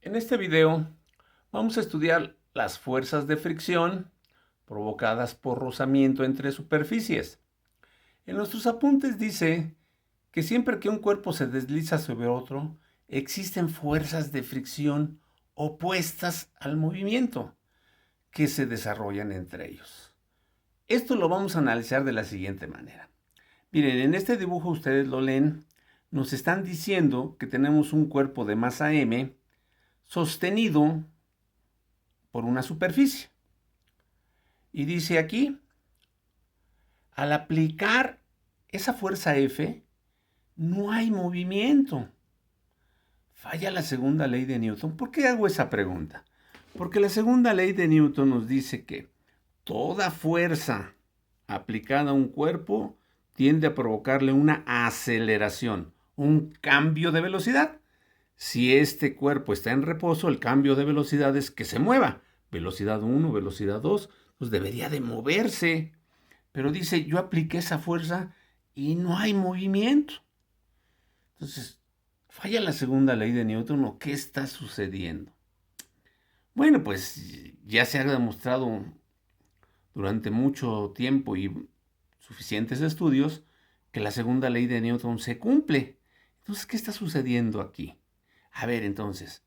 En este video vamos a estudiar las fuerzas de fricción provocadas por rozamiento entre superficies. En nuestros apuntes dice que siempre que un cuerpo se desliza sobre otro, existen fuerzas de fricción opuestas al movimiento que se desarrollan entre ellos. Esto lo vamos a analizar de la siguiente manera. Miren, en este dibujo ustedes lo leen, nos están diciendo que tenemos un cuerpo de masa m sostenido por una superficie. Y dice aquí, al aplicar esa fuerza F, no hay movimiento. Falla la segunda ley de Newton. ¿Por qué hago esa pregunta? Porque la segunda ley de Newton nos dice que toda fuerza aplicada a un cuerpo tiende a provocarle una aceleración, un cambio de velocidad. Si este cuerpo está en reposo, el cambio de velocidad es que se mueva. Velocidad 1, velocidad 2, pues debería de moverse. Pero dice, yo apliqué esa fuerza y no hay movimiento. Entonces, ¿falla la segunda ley de Newton o qué está sucediendo? Bueno, pues ya se ha demostrado durante mucho tiempo y suficientes estudios que la segunda ley de Newton se cumple. Entonces, ¿qué está sucediendo aquí? A ver, entonces,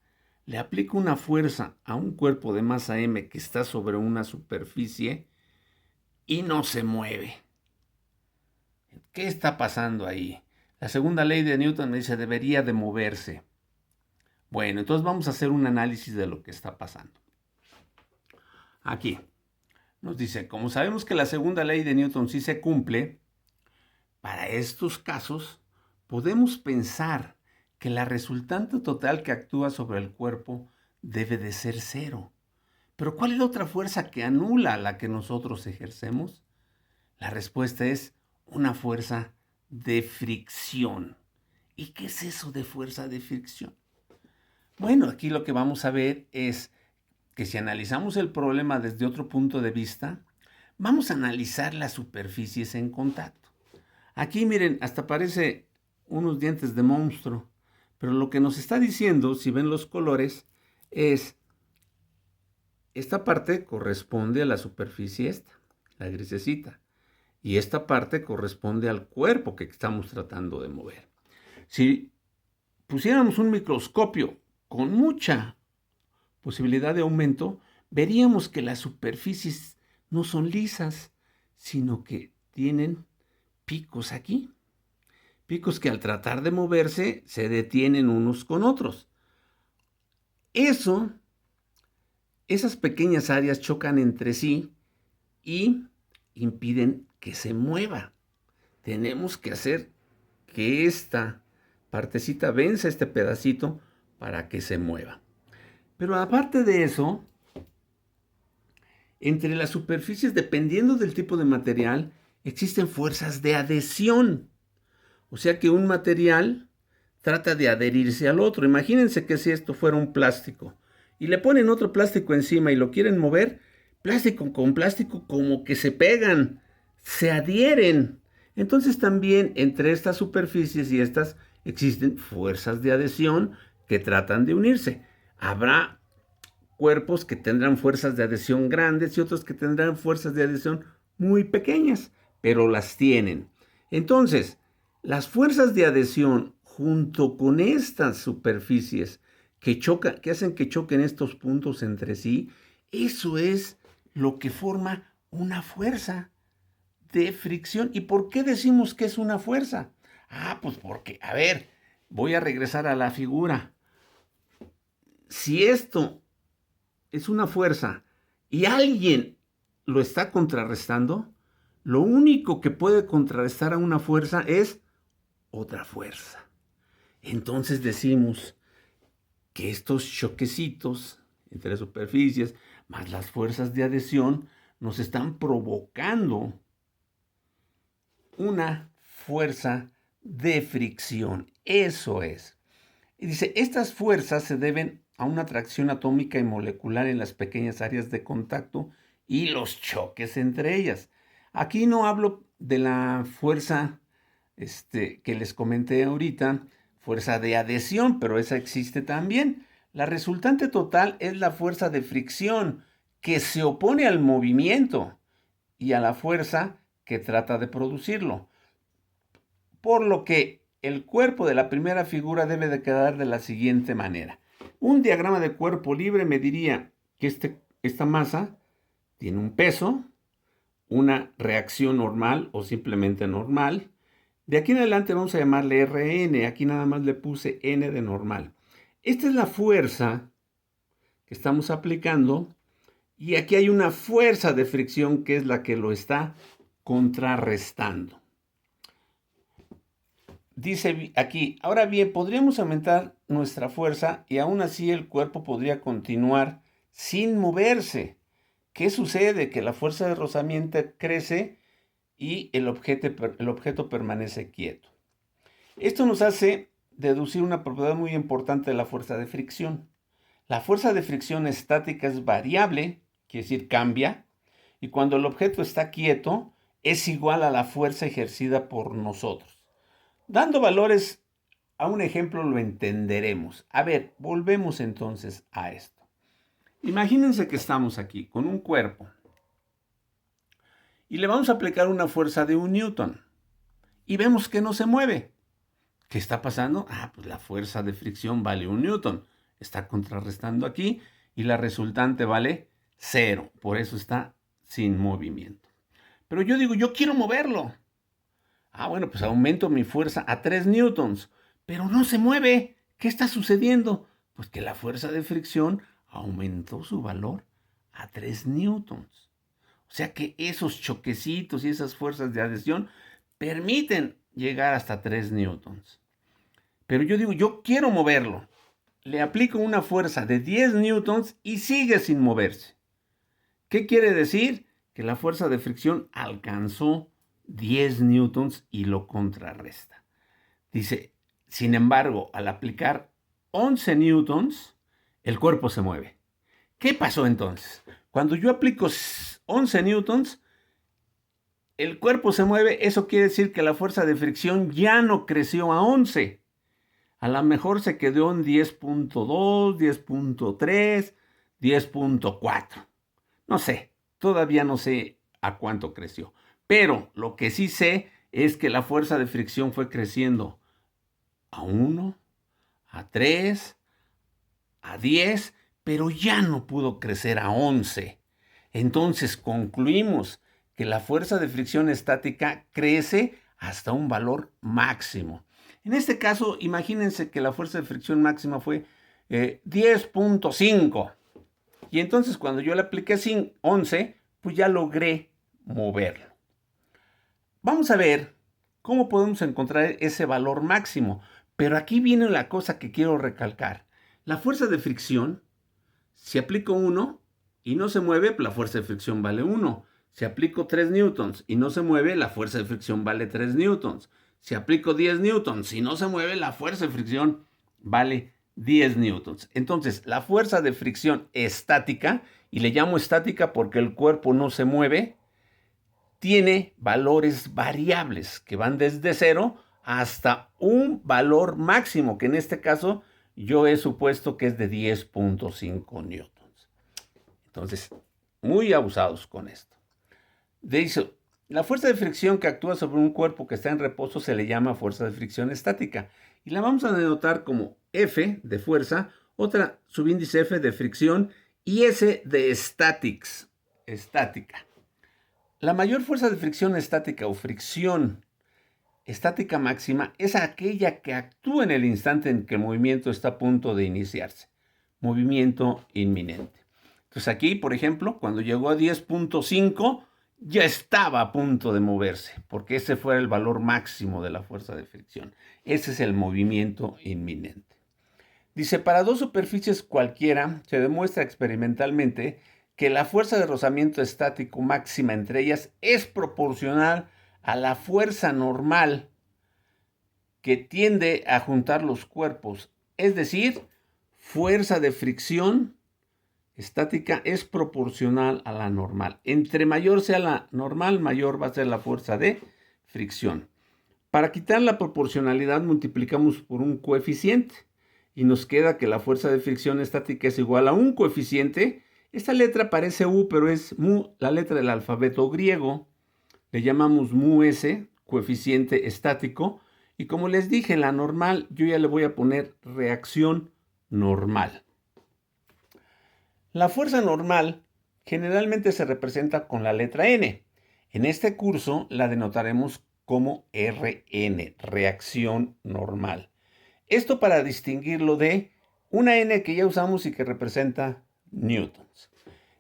le aplico una fuerza a un cuerpo de masa m que está sobre una superficie y no se mueve. ¿Qué está pasando ahí? La segunda ley de Newton me dice debería de moverse. Bueno, entonces vamos a hacer un análisis de lo que está pasando. Aquí nos dice, como sabemos que la segunda ley de Newton sí se cumple, para estos casos podemos pensar que la resultante total que actúa sobre el cuerpo debe de ser cero. Pero ¿cuál es la otra fuerza que anula la que nosotros ejercemos? La respuesta es una fuerza de fricción. ¿Y qué es eso de fuerza de fricción? Bueno, aquí lo que vamos a ver es que si analizamos el problema desde otro punto de vista, vamos a analizar las superficies en contacto. Aquí miren, hasta parece unos dientes de monstruo, pero lo que nos está diciendo, si ven los colores, es esta parte corresponde a la superficie esta, la grisecita, y esta parte corresponde al cuerpo que estamos tratando de mover. Si pusiéramos un microscopio con mucha posibilidad de aumento, veríamos que las superficies no son lisas, sino que tienen picos aquí. Picos que al tratar de moverse se detienen unos con otros. Esas pequeñas áreas chocan entre sí y impiden que se mueva. Tenemos que hacer que esta partecita venza este pedacito para que se mueva. Pero aparte de eso, entre las superficies, dependiendo del tipo de material, existen fuerzas de adhesión. O sea que un material trata de adherirse al otro. Imagínense que si esto fuera un plástico y le ponen otro plástico encima y lo quieren mover, plástico con plástico como que se pegan, se adhieren. Entonces también entre estas superficies y estas existen fuerzas de adhesión que tratan de unirse. Habrá cuerpos que tendrán fuerzas de adhesión grandes y otros que tendrán fuerzas de adhesión muy pequeñas, pero las tienen. Entonces, las fuerzas de adhesión junto con estas superficies que hacen que choquen estos puntos entre sí, eso es lo que forma una fuerza de fricción. ¿Y por qué decimos que es una fuerza? Pues porque, a ver, voy a regresar a la figura. Si esto es una fuerza y alguien lo está contrarrestando, lo único que puede contrarrestar a una fuerza es otra fuerza. Entonces decimos que estos choquecitos entre superficies más las fuerzas de adhesión nos están provocando una fuerza de fricción. Eso es. Y dice, estas fuerzas se deben a una atracción atómica y molecular en las pequeñas áreas de contacto y los choques entre ellas. Aquí no hablo de la fuerza que les comenté ahorita, fuerza de adhesión, pero esa existe también. La resultante total es la fuerza de fricción que se opone al movimiento y a la fuerza que trata de producirlo. Por lo que el cuerpo de la primera figura debe de quedar de la siguiente manera. Un diagrama de cuerpo libre me diría que esta masa tiene un peso, una reacción normal o simplemente normal. De aquí en adelante vamos a llamarle Rn. Aquí nada más le puse N de normal. Esta es la fuerza que estamos aplicando y aquí hay una fuerza de fricción que es la que lo está contrarrestando. Dice aquí, ahora bien, podríamos aumentar nuestra fuerza y aún así el cuerpo podría continuar sin moverse. ¿Qué sucede? Que la fuerza de rozamiento crece y el objeto permanece quieto. Esto nos hace deducir una propiedad muy importante de la fuerza de fricción. La fuerza de fricción estática es variable, quiere decir cambia, y cuando el objeto está quieto es igual a la fuerza ejercida por nosotros. Dando valores a un ejemplo lo entenderemos. A ver, volvemos entonces a esto. Imagínense que estamos aquí con un cuerpo y le vamos a aplicar una fuerza de 1 newton y vemos que no se mueve. ¿Qué está pasando? Pues la fuerza de fricción vale 1 newton. Está contrarrestando aquí y la resultante vale 0. Por eso está sin movimiento. Pero yo digo, yo quiero moverlo. Bueno, pues aumento mi fuerza a 3 newtons, pero no se mueve. ¿Qué está sucediendo? Pues que la fuerza de fricción aumentó su valor a 3 newtons. O sea que esos choquecitos y esas fuerzas de adhesión permiten llegar hasta 3 newtons. Pero yo digo, yo quiero moverlo. Le aplico una fuerza de 10 newtons y sigue sin moverse. ¿Qué quiere decir? Que la fuerza de fricción alcanzó 10 newtons y lo contrarresta. Dice, sin embargo, al aplicar 11 newtons, el cuerpo se mueve. ¿Qué pasó entonces? Cuando yo aplico 11 newtons, el cuerpo se mueve. Eso quiere decir que la fuerza de fricción ya no creció a 11. A lo mejor se quedó en 10.2, 10.3, 10.4. No sé, todavía no sé a cuánto creció. Pero lo que sí sé es que la fuerza de fricción fue creciendo a 1, a 3, a 10, pero ya no pudo crecer a 11. Entonces concluimos que la fuerza de fricción estática crece hasta un valor máximo. En este caso, imagínense que la fuerza de fricción máxima fue 10.5. Y entonces cuando yo le apliqué 11, pues ya logré moverlo. Vamos a ver cómo podemos encontrar ese valor máximo. Pero aquí viene la cosa que quiero recalcar. La fuerza de fricción, si aplico 1 y no se mueve, la fuerza de fricción vale 1. Si aplico 3 newtons y no se mueve, la fuerza de fricción vale 3 newtons. Si aplico 10 newtons y no se mueve, la fuerza de fricción vale 10 newtons. Entonces, la fuerza de fricción estática, y le llamo estática porque el cuerpo no se mueve, tiene valores variables que van desde 0 hasta un valor máximo, que en este caso yo he supuesto que es de 10.5 newtons. Entonces, muy abusados con esto. Dice, la fuerza de fricción que actúa sobre un cuerpo que está en reposo se le llama fuerza de fricción estática. Y la vamos a denotar como F de fuerza, otra subíndice F de fricción y S de estática. La mayor fuerza de fricción estática o fricción estática máxima es aquella que actúa en el instante en que el movimiento está a punto de iniciarse. Movimiento inminente. Entonces aquí, por ejemplo, cuando llegó a 10.5, ya estaba a punto de moverse, porque ese fue el valor máximo de la fuerza de fricción. Ese es el movimiento inminente. Dice, para dos superficies cualquiera, se demuestra experimentalmente que la fuerza de rozamiento estático máxima entre ellas es proporcional a la fuerza normal que tiende a juntar los cuerpos. Es decir, fuerza de fricción estática es proporcional a la normal. Entre mayor sea la normal, mayor va a ser la fuerza de fricción. Para quitar la proporcionalidad multiplicamos por un coeficiente. y nos queda que la fuerza de fricción estática es igual a un coeficiente. Esta letra parece U, pero es mu, la letra del alfabeto griego. Le llamamos mu s, coeficiente estático. Y como les dije, la normal, yo ya le voy a poner reacción normal. La fuerza normal generalmente se representa con la letra N. En este curso la denotaremos como Rn, reacción normal. Esto para distinguirlo de una N que ya usamos y que representa newtons.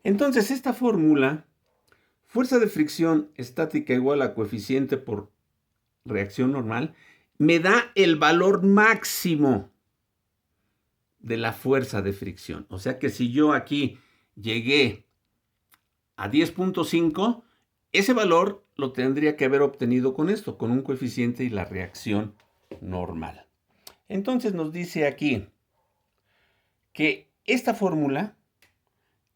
Entonces, esta fórmula, fuerza de fricción estática igual a coeficiente por reacción normal, me da el valor máximo de la fuerza de fricción. O sea que si yo aquí llegué a 10.5, ese valor lo tendría que haber obtenido con esto, con un coeficiente y la reacción normal. Entonces nos dice aquí que esta fórmula,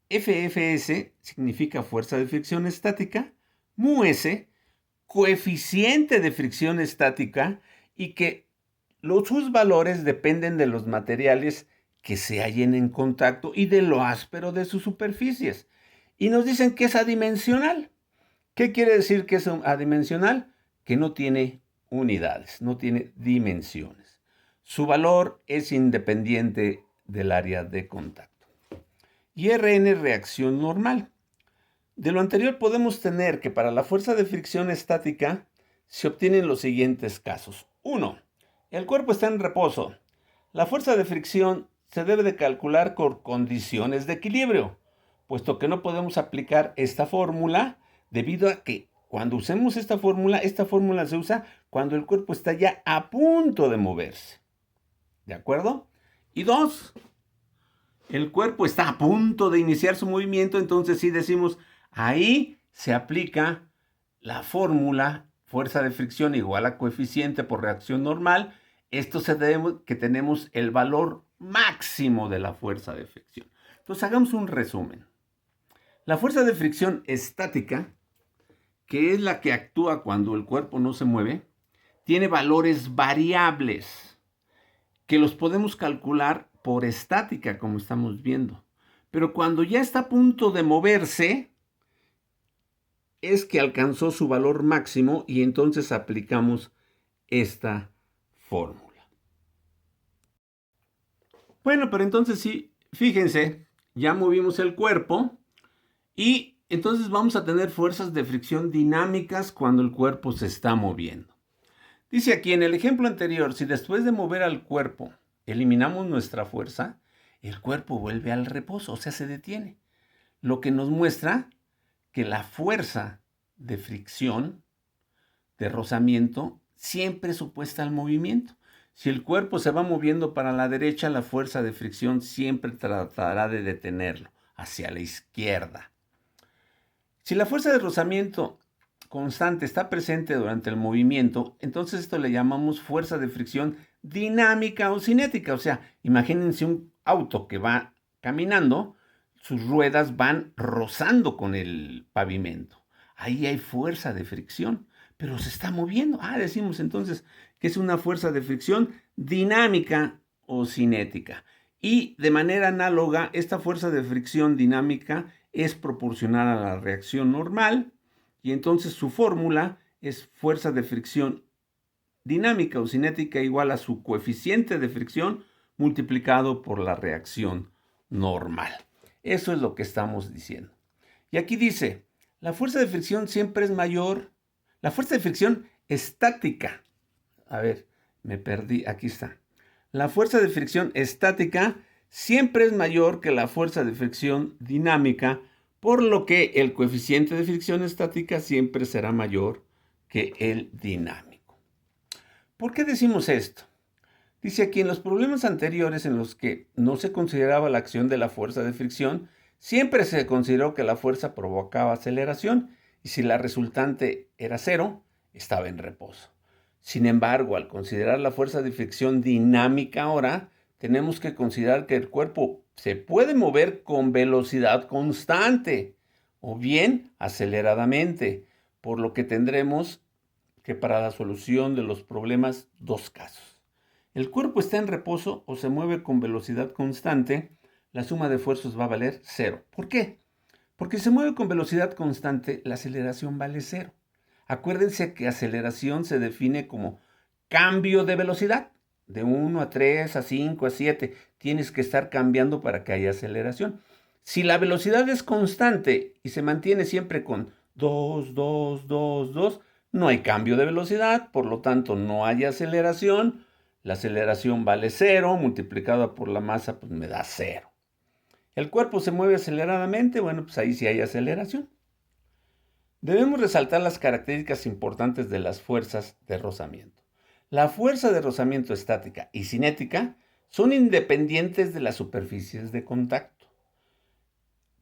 FFS, significa fuerza de fricción estática, mu s, coeficiente de fricción estática, y que sus valores dependen de los materiales que se hallen en contacto y de lo áspero de sus superficies. Y nos dicen que es adimensional. ¿Qué quiere decir que es adimensional? Que no tiene unidades, no tiene dimensiones. Su valor es independiente del área de contacto. Y Rn, reacción normal. De lo anterior podemos tener que para la fuerza de fricción estática se obtienen los siguientes casos. 1. El cuerpo está en reposo. La fuerza de fricción se debe de calcular por condiciones de equilibrio, puesto que no podemos aplicar esta fórmula debido a que cuando usemos esta fórmula se usa cuando el cuerpo está ya a punto de moverse. ¿De acuerdo? Y 2. El cuerpo está a punto de iniciar su movimiento, entonces sí decimos, ahí se aplica la fórmula fuerza de fricción igual a coeficiente por reacción normal. Esto se debe que tenemos el valor máximo de la fuerza de fricción. Entonces hagamos un resumen. La fuerza de fricción estática, que es la que actúa cuando el cuerpo no se mueve, tiene valores variables que los podemos calcular por estática, como estamos viendo. Pero cuando ya está a punto de moverse, es que alcanzó su valor máximo y entonces aplicamos esta fórmula. Bueno, pero entonces sí, fíjense, ya movimos el cuerpo y entonces vamos a tener fuerzas de fricción dinámicas cuando el cuerpo se está moviendo. Dice aquí en el ejemplo anterior, si después de mover al cuerpo eliminamos nuestra fuerza, el cuerpo vuelve al reposo, o sea, se detiene. Lo que nos muestra que la fuerza de fricción, de rozamiento, siempre es opuesta al movimiento. Si el cuerpo se va moviendo para la derecha, la fuerza de fricción siempre tratará de detenerlo hacia la izquierda. Si la fuerza de rozamiento constante está presente durante el movimiento, entonces esto le llamamos fuerza de fricción dinámica o cinética. O sea, imagínense un auto que va caminando, sus ruedas van rozando con el pavimento. Ahí hay fuerza de fricción, pero se está moviendo. Decimos entonces que es una fuerza de fricción dinámica o cinética. Y de manera análoga, esta fuerza de fricción dinámica es proporcional a la reacción normal, y entonces su fórmula es fuerza de fricción dinámica o cinética igual a su coeficiente de fricción multiplicado por la reacción normal. Eso es lo que estamos diciendo. Y aquí dice, la fuerza de fricción siempre es mayor, la fuerza de fricción estática. A ver, me perdí, aquí está. La fuerza de fricción estática siempre es mayor que la fuerza de fricción dinámica, por lo que el coeficiente de fricción estática siempre será mayor que el dinámico. ¿Por qué decimos esto? Dice aquí, en los problemas anteriores en los que no se consideraba la acción de la fuerza de fricción, siempre se consideró que la fuerza provocaba aceleración y si la resultante era cero, estaba en reposo. Sin embargo, al considerar la fuerza de fricción dinámica ahora, tenemos que considerar que el cuerpo se puede mover con velocidad constante o bien aceleradamente, por lo que tendremos que para la solución de los problemas dos casos. el cuerpo está en reposo o se mueve con velocidad constante, la suma de esfuerzos va a valer cero. ¿Por qué? Porque si se mueve con velocidad constante, la aceleración vale cero. Acuérdense que aceleración se define como cambio de velocidad. De 1 a 3, a 5, a 7. Tienes que estar cambiando para que haya aceleración. Si la velocidad es constante y se mantiene siempre con 2, 2, 2, 2, no hay cambio de velocidad, por lo tanto no hay aceleración. La aceleración vale cero, multiplicada por la masa, pues me da cero. El cuerpo se mueve aceleradamente, bueno, pues ahí sí hay aceleración. Debemos resaltar las características importantes de las fuerzas de rozamiento. La fuerza de rozamiento estática y cinética son independientes de las superficies de contacto.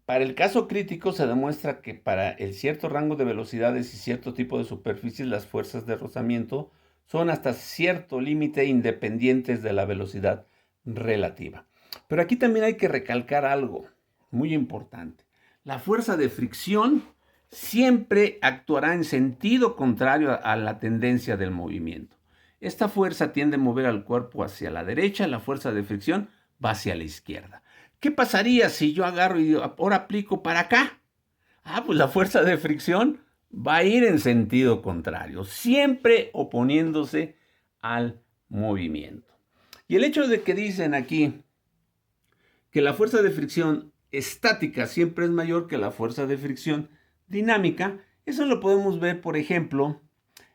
Para el caso crítico se demuestra que para el cierto rango de velocidades y cierto tipo de superficies las fuerzas de rozamiento son hasta cierto límite independientes de la velocidad relativa. Pero aquí también hay que recalcar algo muy importante. La fuerza de fricción siempre actuará en sentido contrario a la tendencia del movimiento. Esta fuerza tiende a mover al cuerpo hacia la derecha, la fuerza de fricción va hacia la izquierda. ¿Qué pasaría si yo agarro y ahora aplico para acá? Pues la fuerza de fricción va a ir en sentido contrario, siempre oponiéndose al movimiento. Y el hecho de que dicen aquí que la fuerza de fricción estática siempre es mayor que la fuerza de fricción dinámica, eso lo podemos ver, por ejemplo,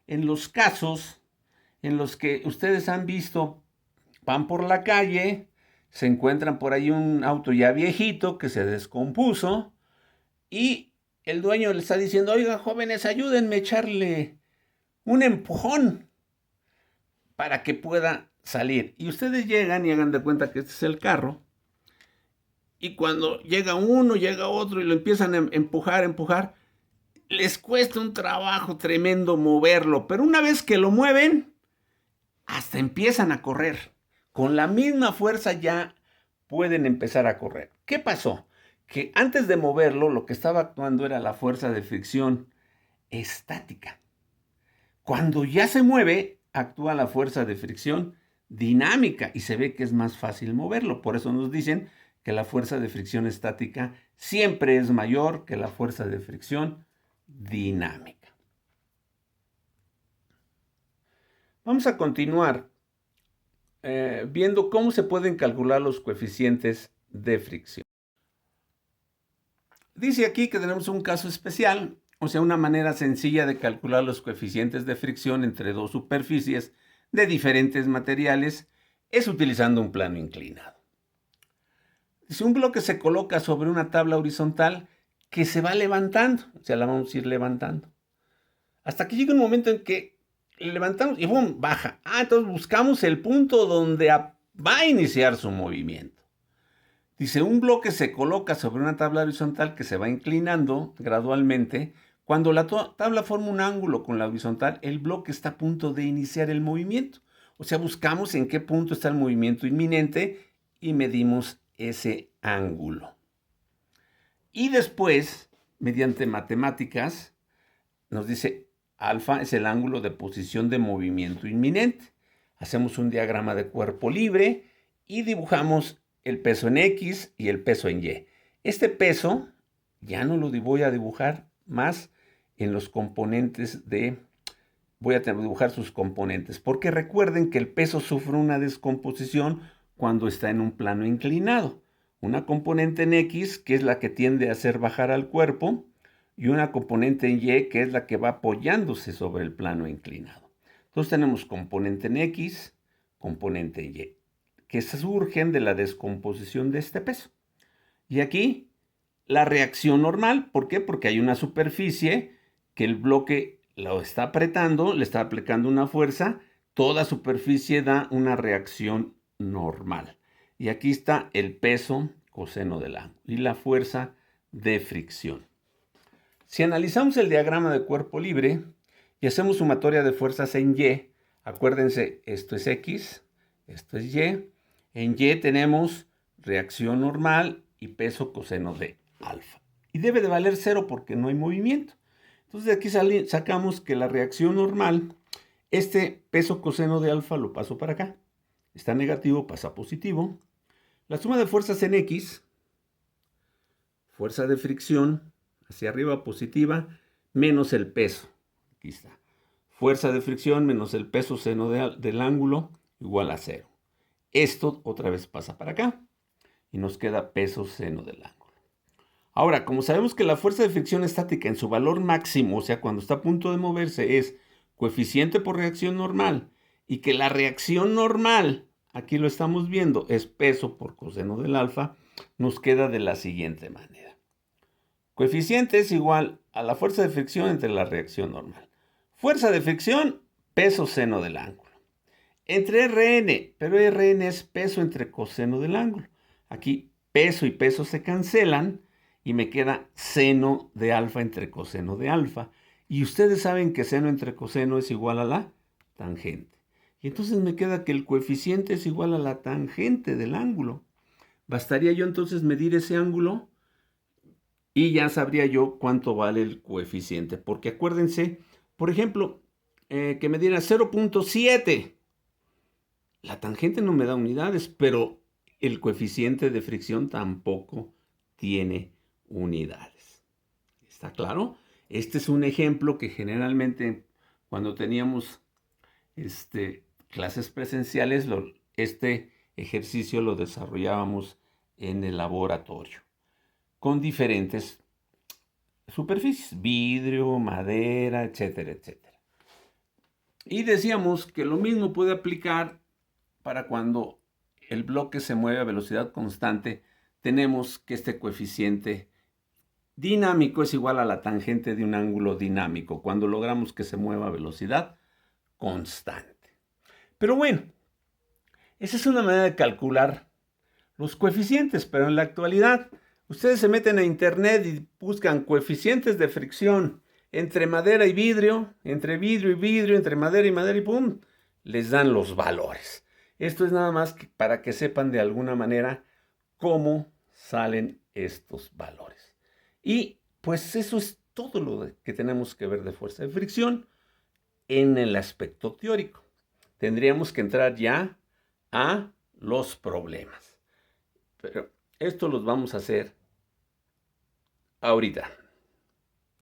en los casos en los que ustedes han visto, van por la calle, se encuentran por ahí un auto ya viejito que se descompuso y el dueño le está diciendo, oiga, jóvenes, ayúdenme a echarle un empujón para que pueda salir. Y ustedes llegan y hagan de cuenta que este es el carro. Y cuando llega uno, llega otro y lo empiezan a empujar, les cuesta un trabajo tremendo moverlo. Pero una vez que lo mueven, hasta empiezan a correr. Con la misma fuerza ya pueden empezar a correr. ¿Qué pasó? Que antes de moverlo, lo que estaba actuando era la fuerza de fricción estática. Cuando ya se mueve, actúa la fuerza de fricción dinámica y se ve que es más fácil moverlo. Por eso nos dicen que la fuerza de fricción estática siempre es mayor que la fuerza de fricción dinámica. Vamos a continuar viendo cómo se pueden calcular los coeficientes de fricción. Dice aquí que tenemos un caso especial, o sea, una manera sencilla de calcular los coeficientes de fricción entre dos superficies de diferentes materiales es utilizando un plano inclinado. Si un bloque se coloca sobre una tabla horizontal que se va levantando, o sea, la vamos a ir levantando, hasta que llega un momento en que levantamos y ¡bum! Baja. Entonces buscamos el punto donde va a iniciar su movimiento. Dice, un bloque se coloca sobre una tabla horizontal que se va inclinando gradualmente. Cuando la tabla forma un ángulo con la horizontal, el bloque está a punto de iniciar el movimiento. O sea, buscamos en qué punto está el movimiento inminente y medimos ese ángulo. Y después, mediante matemáticas, nos dice, alfa es el ángulo de posición de movimiento inminente. Hacemos un diagrama de cuerpo libre y dibujamos el peso en X y el peso en Y. Este peso ya no lo voy a dibujar más en los componentes voy a dibujar sus componentes, porque recuerden que el peso sufre una descomposición cuando está en un plano inclinado. Una componente en X, que es la que tiende a hacer bajar al cuerpo, y una componente en Y, que es la que va apoyándose sobre el plano inclinado. Entonces tenemos componente en X, componente en Y, que surgen de la descomposición de este peso. Y aquí la reacción normal, ¿por qué? Porque hay una superficie que el bloque lo está apretando, le está aplicando una fuerza, toda superficie da una reacción normal. Y aquí está el peso coseno del ángulo y la fuerza de fricción. Si analizamos el diagrama de cuerpo libre y hacemos sumatoria de fuerzas en Y, acuérdense, esto es X, esto es Y. En Y tenemos reacción normal y peso coseno de alfa. Y debe de valer cero porque no hay movimiento. Entonces de aquí sacamos que la reacción normal, este peso coseno de alfa lo paso para acá. está negativo, pasa a positivo. La suma de fuerzas en X, fuerza de fricción, hacia arriba positiva, menos el peso. Aquí está. Fuerza de fricción menos el peso seno del ángulo igual a 0. Esto otra vez pasa para acá y nos queda peso seno del ángulo. Ahora, como sabemos que la fuerza de fricción estática en su valor máximo, o sea, cuando está a punto de moverse, es coeficiente por reacción normal, y que la reacción normal, aquí lo estamos viendo, es peso por coseno del alfa, nos queda de la siguiente manera. Coeficiente es igual a la fuerza de fricción entre la reacción normal. Fuerza de fricción, peso seno del ángulo. Entre Rn, pero Rn es peso entre coseno del ángulo. Aquí peso y peso se cancelan y me queda seno de alfa entre coseno de alfa. Y ustedes saben que seno entre coseno es igual a la tangente. Y entonces me queda que el coeficiente es igual a la tangente del ángulo. Bastaría yo entonces medir ese ángulo y ya sabría yo cuánto vale el coeficiente. Porque acuérdense, por ejemplo, que me diera 0.7. La tangente no me da unidades, pero el coeficiente de fricción tampoco tiene unidades. ¿Está claro? Este es un ejemplo que generalmente cuando teníamos clases presenciales, este ejercicio lo desarrollábamos en el laboratorio con diferentes superficies, vidrio, madera, etcétera, etcétera. Y decíamos que lo mismo puede aplicar para cuando el bloque se mueve a velocidad constante. Tenemos que este coeficiente dinámico es igual a la tangente de un ángulo dinámico cuando logramos que se mueva a velocidad constante. Pero bueno, esa es una manera de calcular los coeficientes, pero en la actualidad ustedes se meten a internet y buscan coeficientes de fricción entre madera y vidrio, entre vidrio y vidrio, entre madera y ¡pum! Les dan los valores. Esto es nada más para que sepan de alguna manera cómo salen estos valores. Y pues eso es todo lo que tenemos que ver de fuerza de fricción en el aspecto teórico. Tendríamos que entrar ya a los problemas. Pero esto los vamos a hacer ahorita.